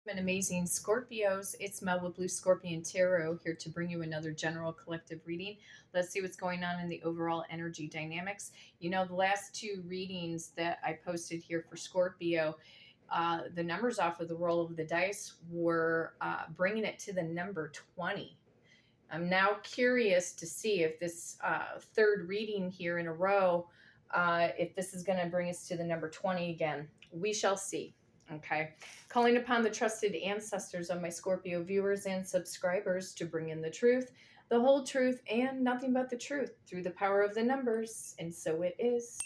And amazing Scorpios. It's Mel with Blue Scorpion Tarot here to bring you another general collective reading. Let's see what's going on in the overall energy dynamics. You know, the last two readings that I posted here for Scorpio, the numbers off of the roll of the dice were bringing it to the number 20. I'm now curious to see if this third reading here in a row, if this is going to bring us to the number 20 again. We shall see. Okay. Calling upon the trusted ancestors of my Scorpio viewers and subscribers to bring in the truth, the whole truth, and nothing but the truth through the power of the numbers. And so it is.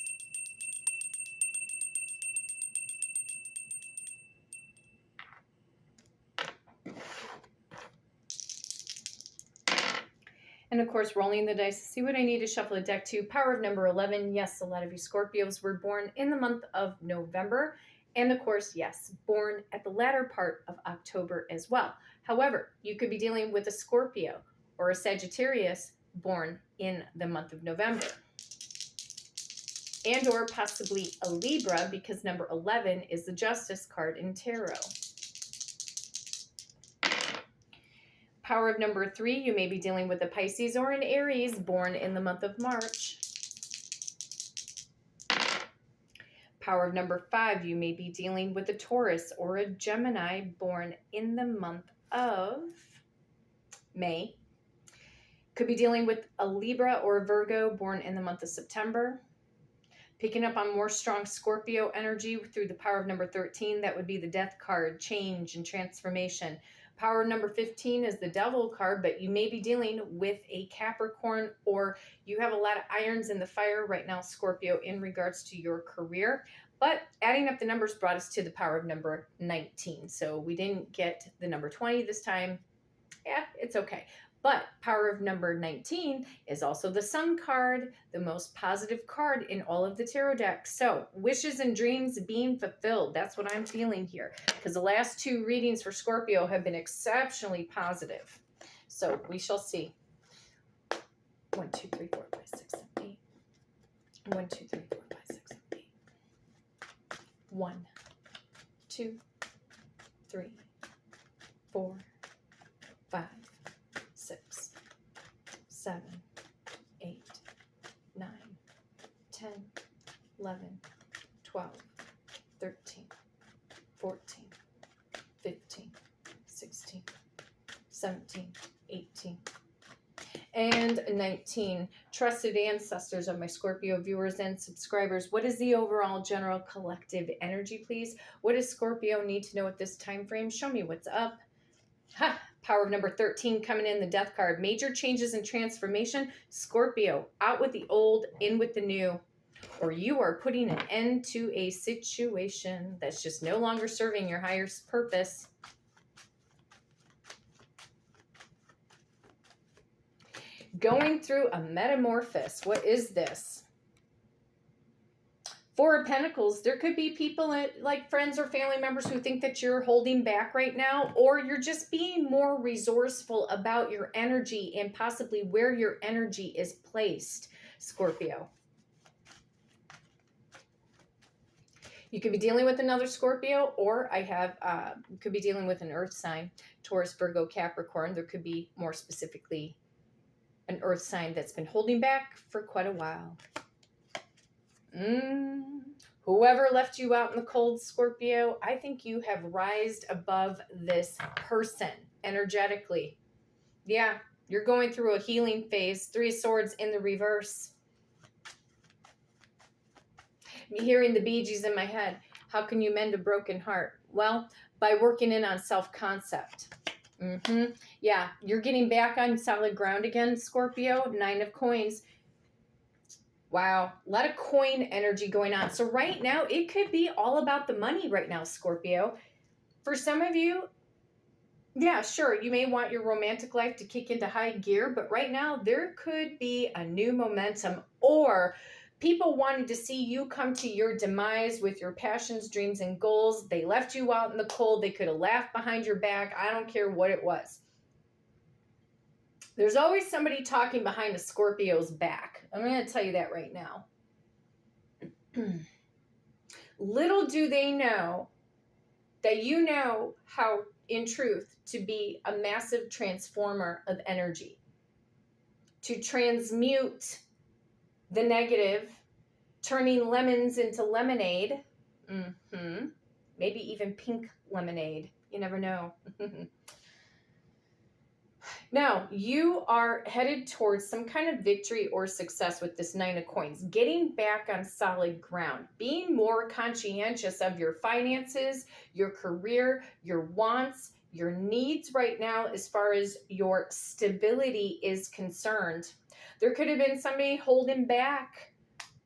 And of course, rolling the dice to see what I need to shuffle a deck to. Power of number 11. Yes, a lot of you Scorpios were born in the month of November. And of course, yes, born at the latter part of October as well. However, you could be dealing with a Scorpio or a Sagittarius born in the month of November. And or possibly a Libra, because number 11 is the Justice card in Tarot. Power of number 3, you may be dealing with a Pisces or an Aries born in the month of March. Power of number 5, you may be dealing with a Taurus or a Gemini born in the month of May. Could be dealing with a Libra or a Virgo born in the month of September. Picking up on more strong Scorpio energy through the power of number 13, that would be the Death card, change and transformation. Power number 15 is the Devil card, but you may be dealing with a Capricorn, or you have a lot of irons in the fire right now, Scorpio, in regards to your career. But adding up the numbers brought us to the power of number 19. So we didn't get the number 20 this time. Yeah, it's okay. But power of number 19 is also the Sun card, the most positive card in all of the tarot decks. So wishes and dreams being fulfilled. That's what I'm feeling here, because the last two readings for Scorpio have been exceptionally positive. So we shall see. 1, 2, 3, 4, 5, 6, 7, 8. 1, 2, 3, 4, 5, 6, 7, 8. 1, 2, 3, 4, 5, 6, 7, 8, 9, 10, 11, 12, 13, 14, 15, 16, 17, 18, and 19. Trusted ancestors of my Scorpio viewers and subscribers, what is the overall general collective energy, please? What does Scorpio need to know at this time frame? Show me what's up. Ha! Power of number 13 coming in, the Death card. Major changes and transformation. Scorpio, out with the old, in with the new. Or you are putting an end to a situation that's just no longer serving your higher purpose. Going through a metamorphosis. What is this? Four of Pentacles, there could be people like friends or family members who think that you're holding back right now, or you're just being more resourceful about your energy and possibly where your energy is placed, Scorpio. You could be dealing with another Scorpio, or you could be dealing with an earth sign, Taurus, Virgo, Capricorn. There could be more specifically an earth sign that's been holding back for quite a while. Whoever left you out in the cold, Scorpio, I think you have rised above this person energetically. Yeah, you're going through a healing phase. 3 of Swords in the reverse. I'm hearing the Bee Gees in my head. How can you mend a broken heart? Well, by working in on self-concept. Yeah, you're getting back on solid ground again, Scorpio. 9 of Coins. Wow, a lot of coin energy going on. So right now, it could be all about the money right now, Scorpio. For some of you, yeah, sure, you may want your romantic life to kick into high gear, but right now, there could be a new momentum, or people wanted to see you come to your demise with your passions, dreams, and goals. They left you out in the cold. They could have laughed behind your back. I don't care what it was. There's always somebody talking behind a Scorpio's back. I'm going to tell you that right now. Little do they know that you know how, in truth, to be a massive transformer of energy, to transmute the negative, turning lemons into lemonade. Maybe even pink lemonade. You never know. Now, you are headed towards some kind of victory or success with this Nine of Coins, getting back on solid ground, being more conscientious of your finances, your career, your wants, your needs right now as far as your stability is concerned. There could have been somebody holding back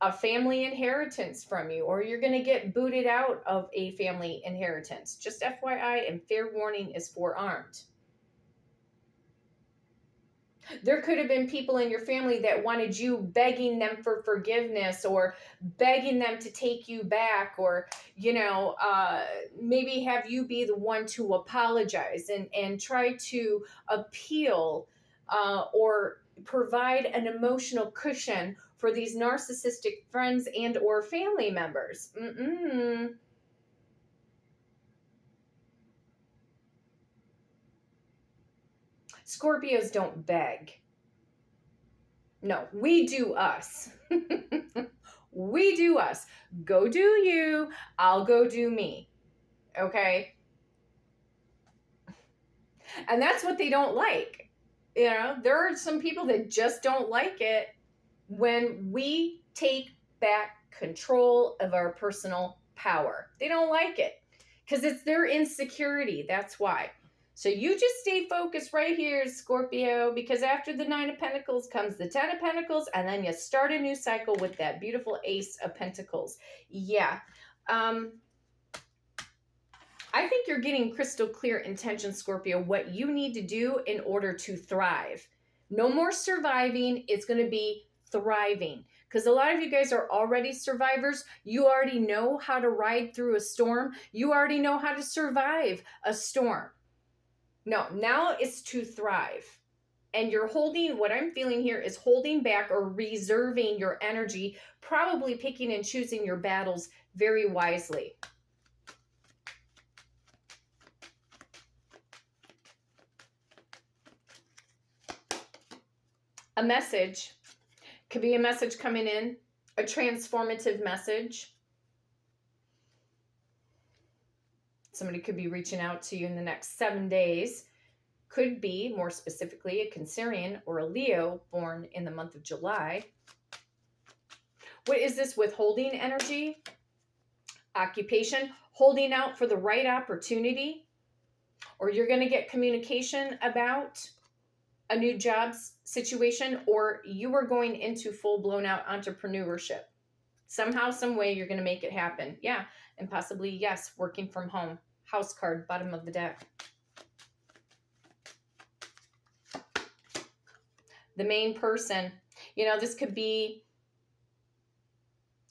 a family inheritance from you, or you're going to get booted out of a family inheritance. Just FYI, and fair warning is forearmed. There could have been people in your family that wanted you begging them for forgiveness or begging them to take you back, or, maybe have you be the one to apologize and try to appeal or provide an emotional cushion for these narcissistic friends and or family members. Scorpios don't beg. No, we do us. We do us. Go do you, I'll go do me. Okay? And that's what they don't like. There are some people that just don't like it when we take back control of our personal power. They don't like it because it's their insecurity. That's why. So you just stay focused right here, Scorpio, because after the Nine of Pentacles comes the Ten of Pentacles, and then you start a new cycle with that beautiful Ace of Pentacles. Yeah. I think you're getting crystal clear intention, Scorpio, what you need to do in order to thrive. No more surviving. It's going to be thriving. Because a lot of you guys are already survivors. You already know how to ride through a storm. You already know how to survive a storm. No, now it's to thrive. And you're holding, what I'm feeling here is holding back or reserving your energy, probably picking and choosing your battles very wisely. A message could be a message coming in, a transformative message. Somebody could be reaching out to you in the next 7 days. Could be, more specifically, a Cancerian or a Leo born in the month of July. What is this withholding energy? Occupation, holding out for the right opportunity. Or you're going to get communication about a new job situation, or you are going into full-blown out entrepreneurship. Somehow, some way, you're going to make it happen. Yeah, and possibly, yes, working from home. House card, bottom of the deck. The main person. This could be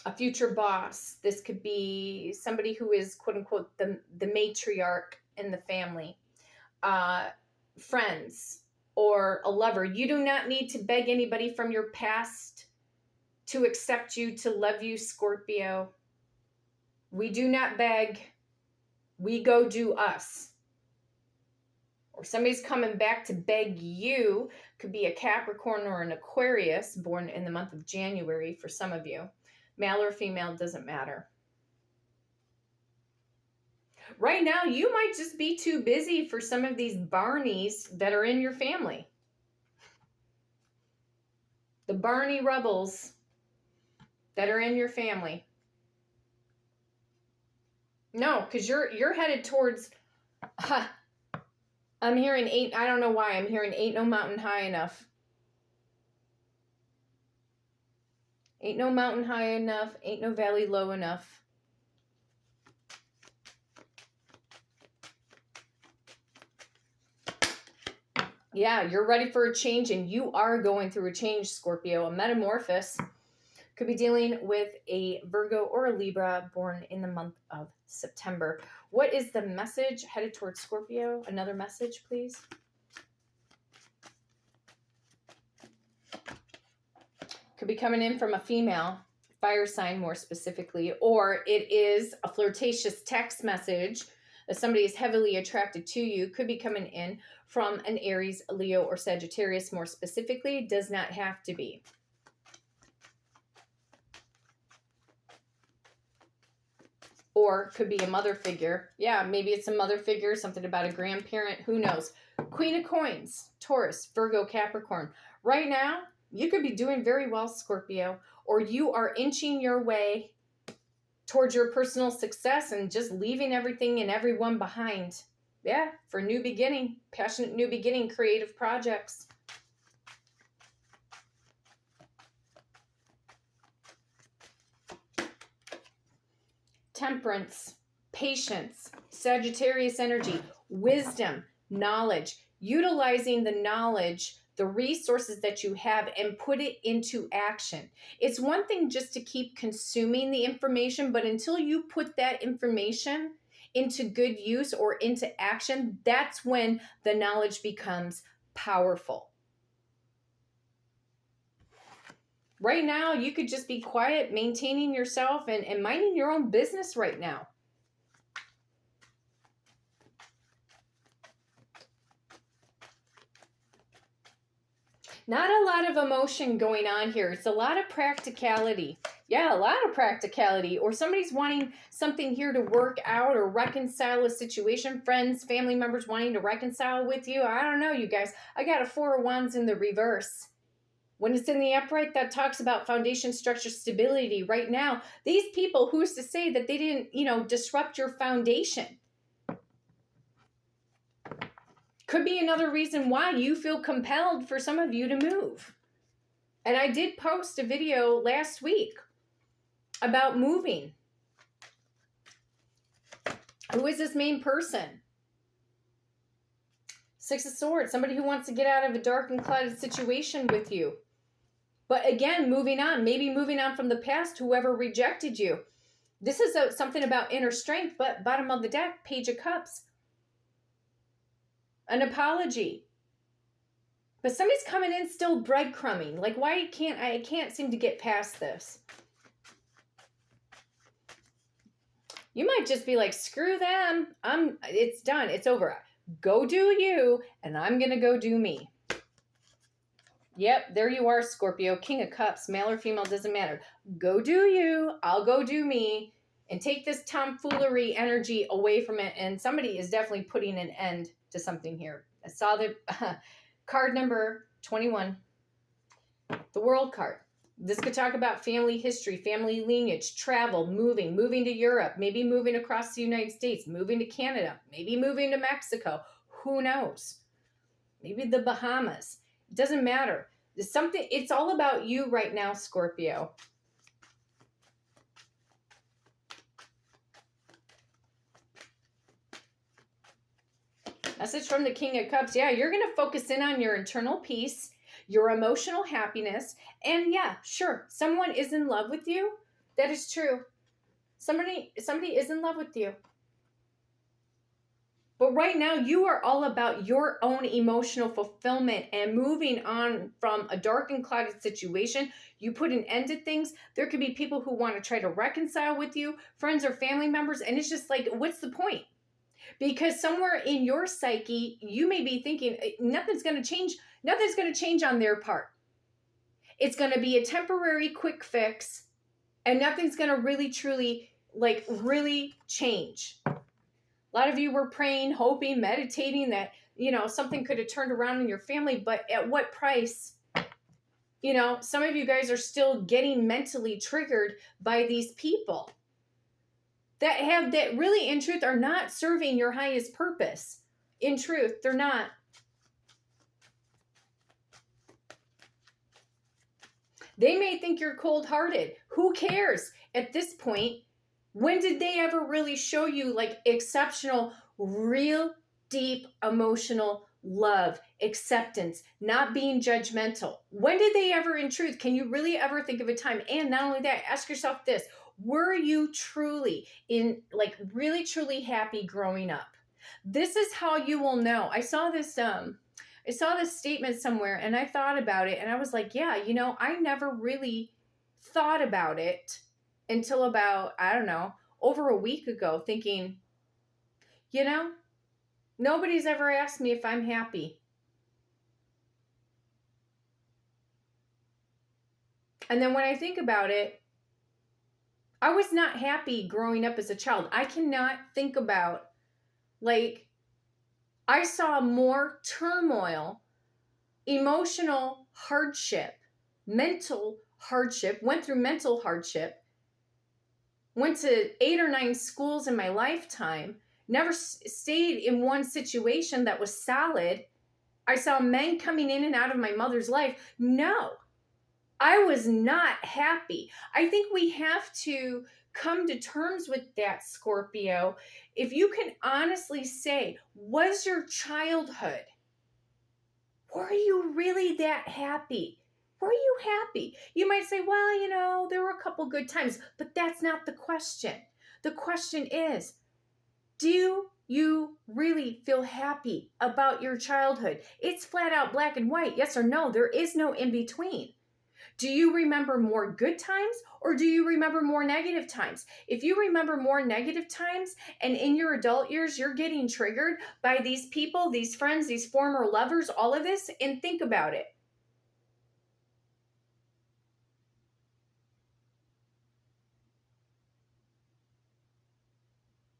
a future boss. This could be somebody who is, quote unquote, the matriarch in the family. Friends or a lover. You do not need to beg anybody from your past to accept you, to love you, Scorpio. We do not beg. We go do us. Or somebody's coming back to beg you. Could be a Capricorn or an Aquarius born in the month of January for some of you. Male or female, doesn't matter. Right now, you might just be too busy for some of these Barneys that are in your family. The Barney rebels that are in your family. No, because you're headed towards... I'm hearing ain't... I don't know why. I'm hearing ain't no mountain high enough. Ain't no mountain high enough. Ain't no valley low enough. Yeah, you're ready for a change, and you are going through a change, Scorpio. A metamorphosis. Could be dealing with a Virgo or a Libra born in the month of September. What is the message headed towards Scorpio? Another message, please. Could be coming in from a female, fire sign more specifically, or it is a flirtatious text message, If somebody is heavily attracted to you, could be coming in from an Aries, Leo, or Sagittarius more specifically. Does not have to be. Or could be a mother figure. Yeah, maybe it's a mother figure, something about a grandparent. Who knows? Queen of Coins, Taurus, Virgo, Capricorn. Right now, you could be doing very well, Scorpio, or you are inching your way towards your personal success and just leaving everything and everyone behind. Yeah, for new beginning, passionate new beginning, creative projects. Temperance, patience, Sagittarius energy, wisdom, knowledge, utilizing the knowledge, the resources that you have, and put it into action. It's one thing just to keep consuming the information, but until you put that information into good use or into action, that's when the knowledge becomes powerful. Right now, you could just be quiet, maintaining yourself and minding your own business right now. Not a lot of emotion going on here. It's a lot of practicality. Yeah, a lot of practicality. Or somebody's wanting something here to work out or reconcile a situation. Friends, family members wanting to reconcile with you. I don't know, you guys. I got a 4 of Wands in the reverse. When it's in the upright, that talks about foundation, structure, stability. Right now, these people, who's to say that they didn't, disrupt your foundation? Could be another reason why you feel compelled for some of you to move. And I did post a video last week about moving. Who is this main person? 6 of Swords, somebody who wants to get out of a dark and clouded situation with you. But again, moving on, maybe moving on from the past, whoever rejected you. This is something about inner strength, but bottom of the deck, Page of Cups. An apology. But somebody's coming in still breadcrumbing. Like, I can't seem to get past this. You might just be like, screw them. It's done. It's over. Go do you, and I'm going to go do me. Yep, there you are, Scorpio. King of Cups, male or female, doesn't matter. Go do you, I'll go do me, and take this tomfoolery energy away from it. And somebody is definitely putting an end to something here. I saw the card number 21, the World card. This could talk about family history, family lineage, travel, moving to Europe, maybe moving across the United States, moving to Canada, maybe moving to Mexico. Who knows? Maybe the Bahamas. It doesn't matter. It's all about you right now, Scorpio. Message from the King of Cups. Yeah, you're going to focus in on your internal peace, your emotional happiness. And yeah, sure, someone is in love with you. That is true. Somebody is in love with you. But right now, you are all about your own emotional fulfillment and moving on from a dark and clouded situation. You put an end to things. There could be people who want to try to reconcile with you, friends or family members. And it's just like, what's the point? Because somewhere in your psyche, you may be thinking nothing's going to change. Nothing's going to change on their part. It's going to be a temporary quick fix. And nothing's going to really, truly, really change. A lot of you were praying, hoping, meditating that, something could have turned around in your family, but at what price? Some of you guys are still getting mentally triggered by these people that really, in truth, are not serving your highest purpose. In truth, they're not. They may think you're cold-hearted. Who cares at this point? When did they ever really show you exceptional, real, deep, emotional love, acceptance, not being judgmental? When did they ever, in truth, can you really ever think of a time? And not only that, ask yourself this. Were you truly really, truly happy growing up? This is how you will know. I saw this statement somewhere and I thought about it and I was like, yeah, I never really thought about it until about, I don't know, over a week ago, thinking, You know, nobody's ever asked me if I'm happy. And then when I think about it, I was not happy growing up as a child. I cannot think about, like, I saw more turmoil, emotional hardship, mental hardship, went through mental hardship, went to 8 or 9 schools in my lifetime, never stayed in one situation that was solid. I saw men coming in and out of my mother's life. No, I was not happy. I think we have to come to terms with that, Scorpio. If you can honestly say, was your childhood, were you really that happy? Were you happy? You might say, well, there were a couple good times, but that's not the question. The question is, do you really feel happy about your childhood? It's flat out black and white, yes or no. There is no in between. Do you remember more good times or do you remember more negative times? If you remember more negative times and in your adult years, you're getting triggered by these people, these friends, these former lovers, all of this, and think about it.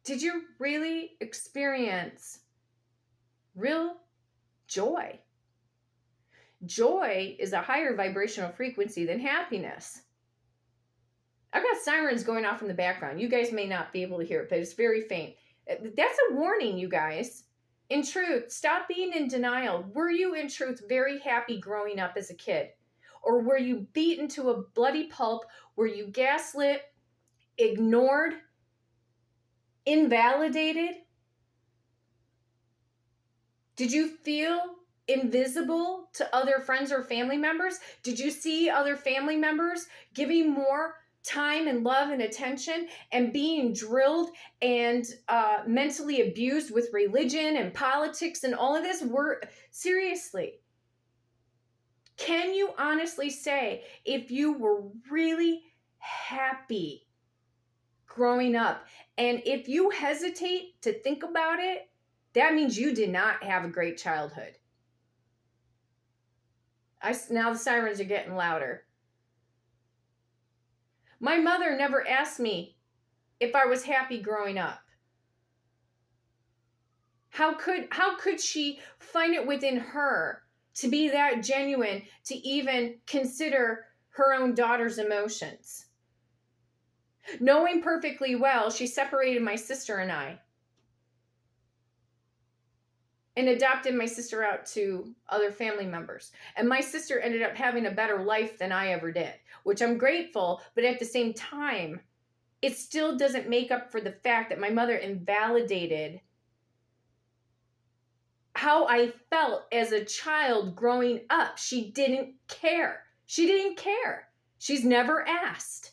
Did you really experience real joy? Joy is a higher vibrational frequency than happiness. I've got sirens going off in the background. You guys may not be able to hear it, but it's very faint. That's a warning, you guys. In truth, stop being in denial. Were you, in truth, very happy growing up as a kid? Or were you beaten to a bloody pulp? Were you gaslit, ignored, invalidated? Did you feel invisible to other friends or family members? Did you see other family members giving more time and love and attention and being drilled and mentally abused with religion and politics and all of this? Seriously, can you honestly say if you were really happy growing up? And if you hesitate to think about it, that means you did not have a great childhood. Now the sirens are getting louder. My mother never asked me if I was happy growing up. How could she find it within her to be that genuine to even consider her own daughter's emotions? Knowing perfectly well, she separated my sister and I and adopted my sister out to other family members. And my sister ended up having a better life than I ever did, which I'm grateful, but at the same time, it still doesn't make up for the fact that my mother invalidated how I felt as a child growing up. She didn't care. She didn't care. She's never asked.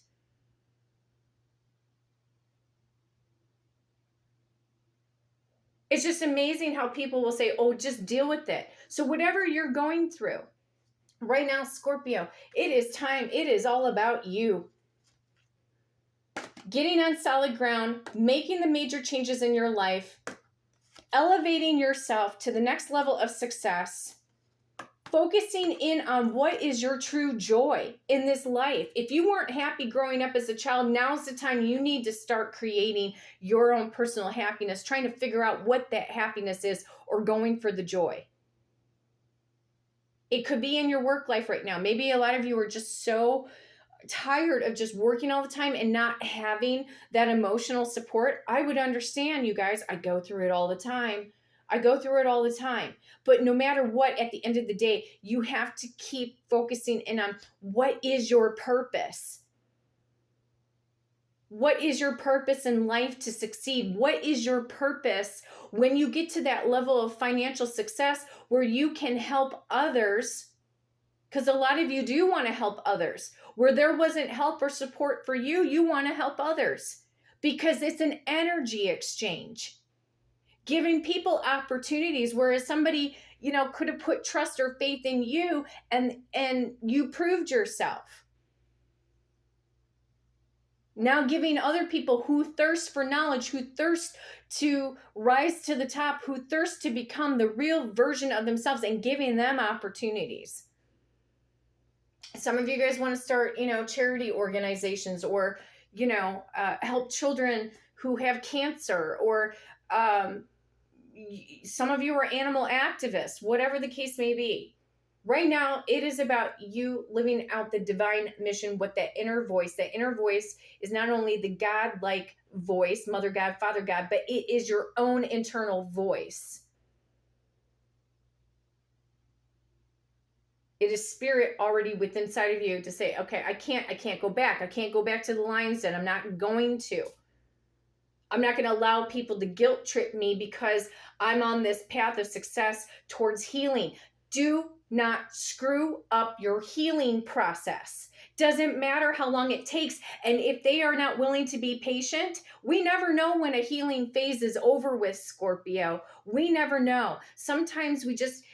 It's just amazing how people will say, oh, just deal with it. So whatever you're going through right now, Scorpio, it is time. It is all about you. Getting on solid ground, making the major changes in your life, elevating yourself to the next level of success, focusing in on what is your true joy in this life. If you weren't happy growing up as a child, now's the time you need to start creating your own personal happiness, trying to figure out what that happiness is or going for the joy. It could be in your work life right now. Maybe a lot of you are just so tired of just working all the time and not having that emotional support. I would understand, you guys. I go through it all the time. But no matter what, at the end of the day, you have to keep focusing in on what is your purpose. What is your purpose in life to succeed? What is your purpose when you get to that level of financial success where you can help others? Because a lot of you do want to help others. Where there wasn't help or support for you, you want to help others because it's an energy exchange. Giving people opportunities, whereas somebody, could have put trust or faith in you and you proved yourself. Now giving other people who thirst for knowledge, who thirst to rise to the top, who thirst to become the real version of themselves, and giving them opportunities. Some of you guys want to start, charity organizations, or, help children who have cancer, or some of you are animal activists, whatever the case may be. Right now, it is about you living out the divine mission with that inner voice. That inner voice is not only the God-like voice, Mother God, Father God, but it is your own internal voice. It is spirit already within inside of you to say, okay, I can't go back. I can't go back to the lion's den. I'm not going to. I'm not going to allow people to guilt trip me because I'm on this path of success towards healing. Do not screw up your healing process. Doesn't matter how long it takes. And if they are not willing to be patient, we never know when a healing phase is over with, Scorpio. We never know. Sometimes we just,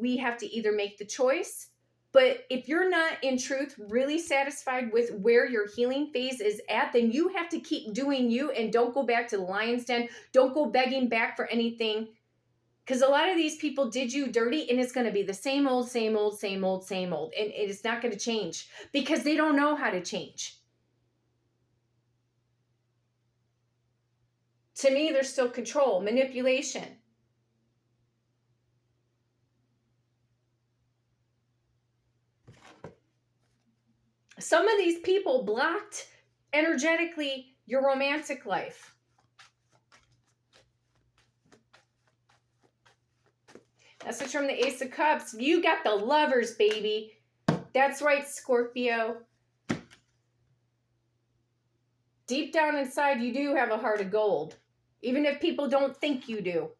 we have to either make the choice. But if you're not in truth really satisfied with where your healing phase is at, then you have to keep doing you and don't go back to the lion's den. Don't go begging back for anything. Because a lot of these people did you dirty, and it's going to be the same old, same old, same old, same old. And it is not going to change because they don't know how to change. To me, there's still control, manipulation. Some of these people blocked energetically your romantic life. Message from the Ace of Cups. You got the lovers, baby. That's right, Scorpio. Deep down inside, you do have a heart of gold. Even if people don't think you do.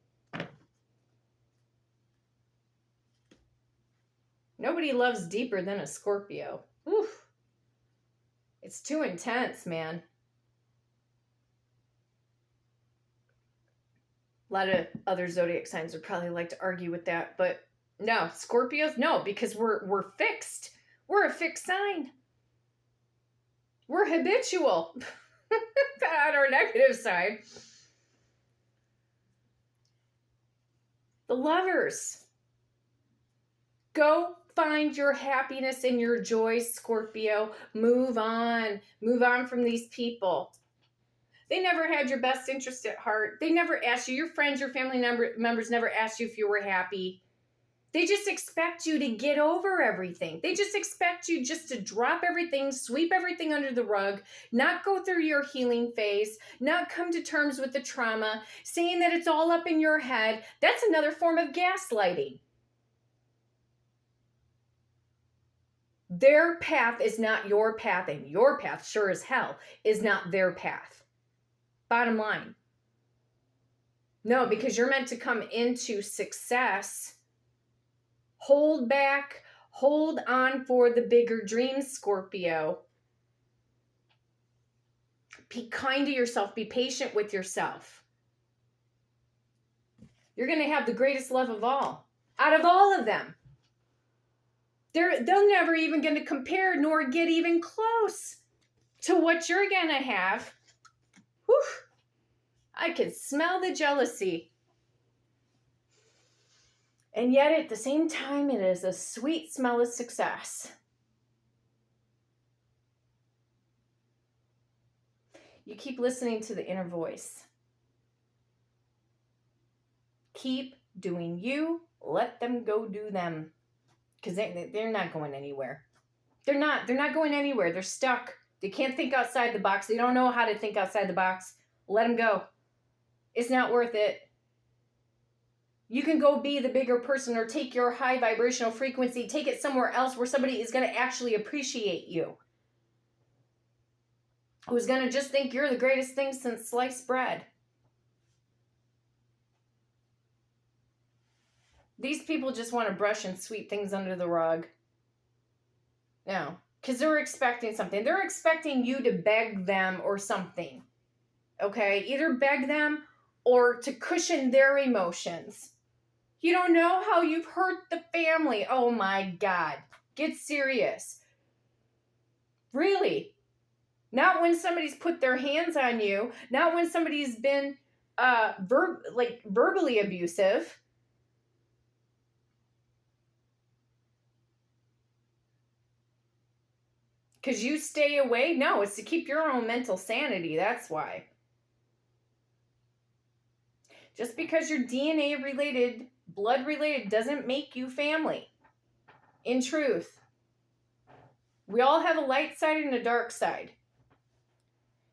Nobody loves deeper than a Scorpio. Oof. It's too intense, man. A lot of other zodiac signs would probably like to argue with that, but no, Scorpios, no, because we're fixed. We're a fixed sign. We're habitual on our negative side. The lovers. Go find your happiness and your joy, Scorpio. Move on. Move on from these people. They never had your best interest at heart. They never asked you. Your friends, your family members never asked you if you were happy. They just expect you to get over everything. They just expect you just to drop everything, sweep everything under the rug, not go through your healing phase, not come to terms with the trauma, saying that it's all up in your head. That's another form of gaslighting. Their path is not your path, and your path, sure as hell, is not their path. Bottom line. No, because you're meant to come into success. Hold back. Hold on for the bigger dreams, Scorpio. Be kind to yourself. Be patient with yourself. You're going to have the greatest love of all. Out of all of them. They're never even going to compare nor get even close to what you're going to have. Whew. I can smell the jealousy. And yet at the same time, it is a sweet smell of success. You keep listening to the inner voice. Keep doing you. Let them go do them. Because they're not going anywhere. They're not going anywhere. They're stuck. They can't think outside the box. They don't know how to think outside the box. Let them go. It's not worth it. You can go be the bigger person or take your high vibrational frequency, take it somewhere else where somebody is going to actually appreciate you. Who's going to just think you're the greatest thing since sliced bread. These people just want to brush and sweep things under the rug. No, because they're expecting something. They're expecting you to beg them or something. Okay? Either beg them or to cushion their emotions. You don't know how you've hurt the family. Oh my God. Get serious. Really? Not when somebody's put their hands on you. Not when somebody's been verbally abusive. Because you stay away? No, it's to keep your own mental sanity. That's why. Just because you're DNA related, blood related, doesn't make you family. In truth. We all have a light side and a dark side.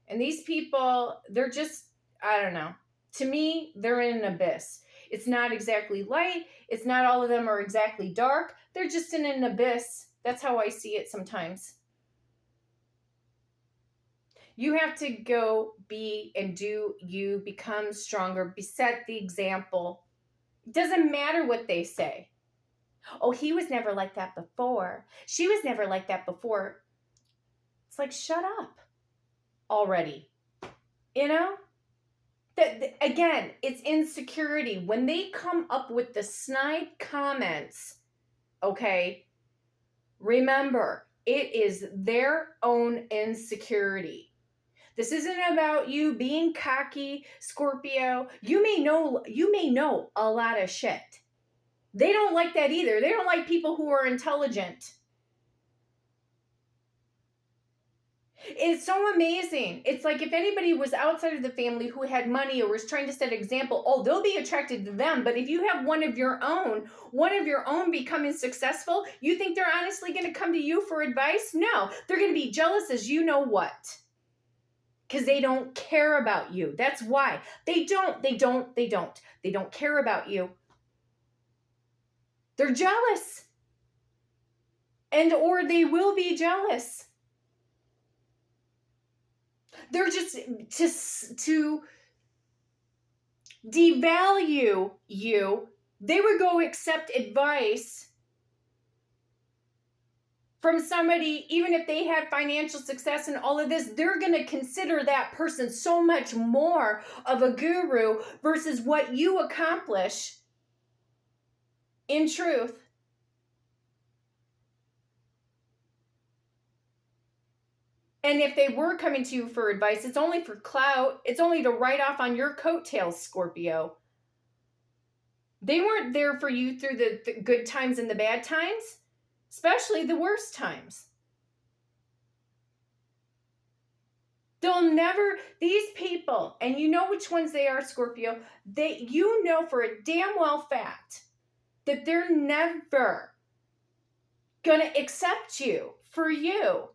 And these people, they're just, I don't know. To me, they're in an abyss. It's not exactly light. It's not all of them are exactly dark. They're just in an abyss. That's how I see it sometimes. You have to go be and do you, become stronger, set the example. It doesn't matter what they say. Oh, he was never like that before. She was never like that before. It's like, shut up already. You know? Again, it's insecurity. When they come up with the snide comments, okay, remember, it is their own insecurity. This isn't about you being cocky, Scorpio. You may know a lot of shit. They don't like that either. They don't like people who are intelligent. It's so amazing. It's like if anybody was outside of the family who had money or was trying to set an example, oh, they'll be attracted to them. But if you have one of your own becoming successful, you think they're honestly going to come to you for advice? No, they're going to be jealous as you know what. Because they don't care about you. That's why. They don't care about you. They're jealous. Or they will be jealous. They're just to devalue you. They would go accept advice from somebody, even if they had financial success and all of this, they're going to consider that person so much more of a guru versus what you accomplish in truth. And if they were coming to you for advice, it's only for clout. It's only to write off on your coattails, Scorpio. They weren't there for you through the good times and the bad times. Especially the worst times. These people, and you know which ones they are, Scorpio, you know for a damn well fact that they're never going to accept you for you.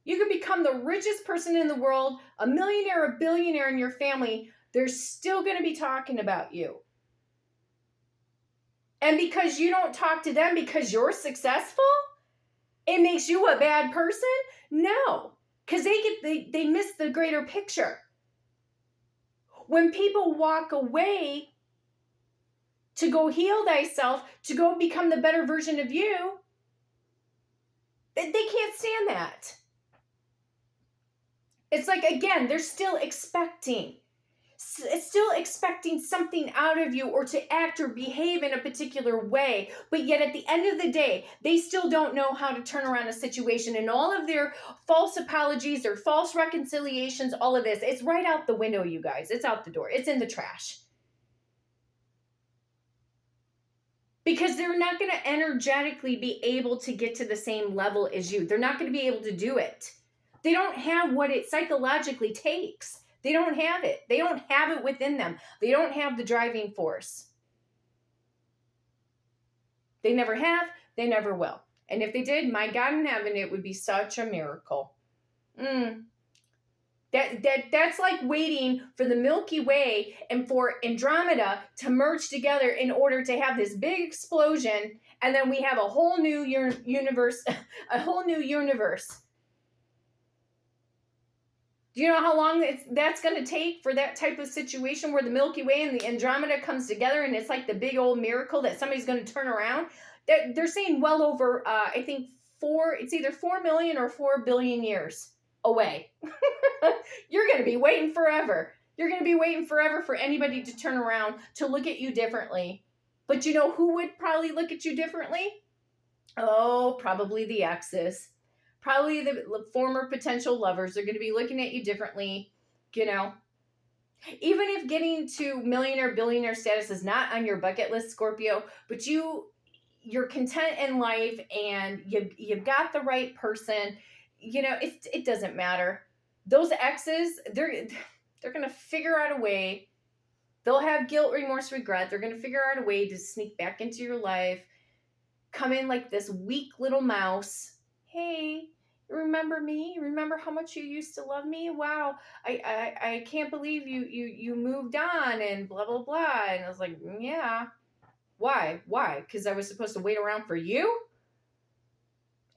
You could become the richest person in the world, a millionaire, a billionaire in your family. They're still going to be talking about you. And because you don't talk to them because you're successful, it makes you a bad person? No, because they miss the greater picture. When people walk away to go heal thyself, to go become the better version of you, they can't stand that. It's like, again, they're still expecting something out of you or to act or behave in a particular way. But yet at the end of the day, they still don't know how to turn around a situation, and all of their false apologies or false reconciliations, all of this, it's right out the window, you guys. It's out the door. It's in the trash. Because they're not going to energetically be able to get to the same level as you. They're not going to be able to do it. They don't have what it psychologically takes. They don't have it. They don't have it within them. They don't have the driving force. They never have. They never will. And if they did, my God in heaven, it would be such a miracle. That's like waiting for the Milky Way and for Andromeda to merge together in order to have this big explosion, and then we have a whole new universe, a whole new universe. Do you know how long that's going to take for that type of situation where the Milky Way and the Andromeda comes together and it's like the big old miracle that somebody's going to turn around? They're saying well over, I think, it's either 4 million or 4 billion years away. You're going to be waiting forever. You're going to be waiting forever for anybody to turn around to look at you differently. But you know who would probably look at you differently? Oh, probably the Exes. Probably the former potential lovers are going to be looking at you differently, you know. Even if getting to millionaire, billionaire status is not on your bucket list, Scorpio, but you're content in life and you've got the right person, you know, it doesn't matter. Those exes, they're going to figure out a way. They'll have guilt, remorse, regret. They're going to figure out a way to sneak back into your life, come in like this weak little mouse. Hey, remember me? Remember how much you used to love me? Wow, I can't believe you moved on and blah blah blah. And I was like, yeah. Why? Because I was supposed to wait around for you?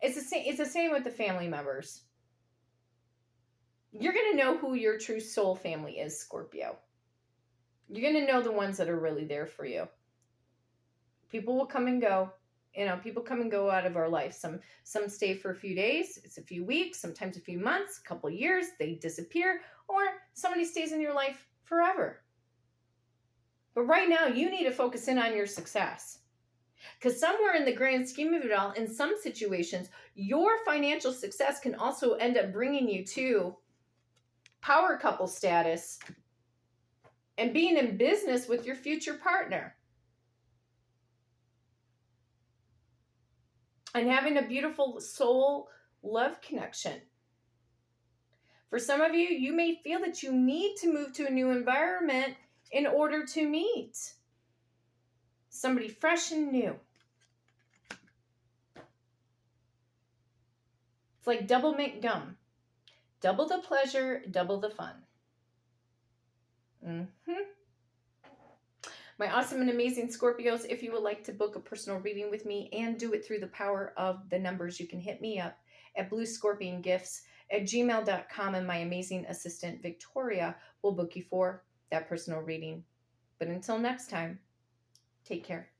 It's the same. It's the same with the family members. You're gonna know who your true soul family is, Scorpio. You're gonna know the ones that are really there for you. People will come and go. You know, people come and go out of our life. Some stay for a few days, it's a few weeks, sometimes a few months, a couple years, they disappear, or somebody stays in your life forever. But right now, you need to focus in on your success. Because somewhere in the grand scheme of it all, in some situations, your financial success can also end up bringing you to power couple status and being in business with your future partner. And having a beautiful soul love connection. For some of you, you may feel that you need to move to a new environment in order to meet somebody fresh and new. It's like double make gum. Double the pleasure, double the fun. My awesome and amazing Scorpios, if you would like to book a personal reading with me and do it through the power of the numbers, you can hit me up at bluescorpiongifts@gmail.com, and my amazing assistant Victoria will book you for that personal reading. But until next time, take care.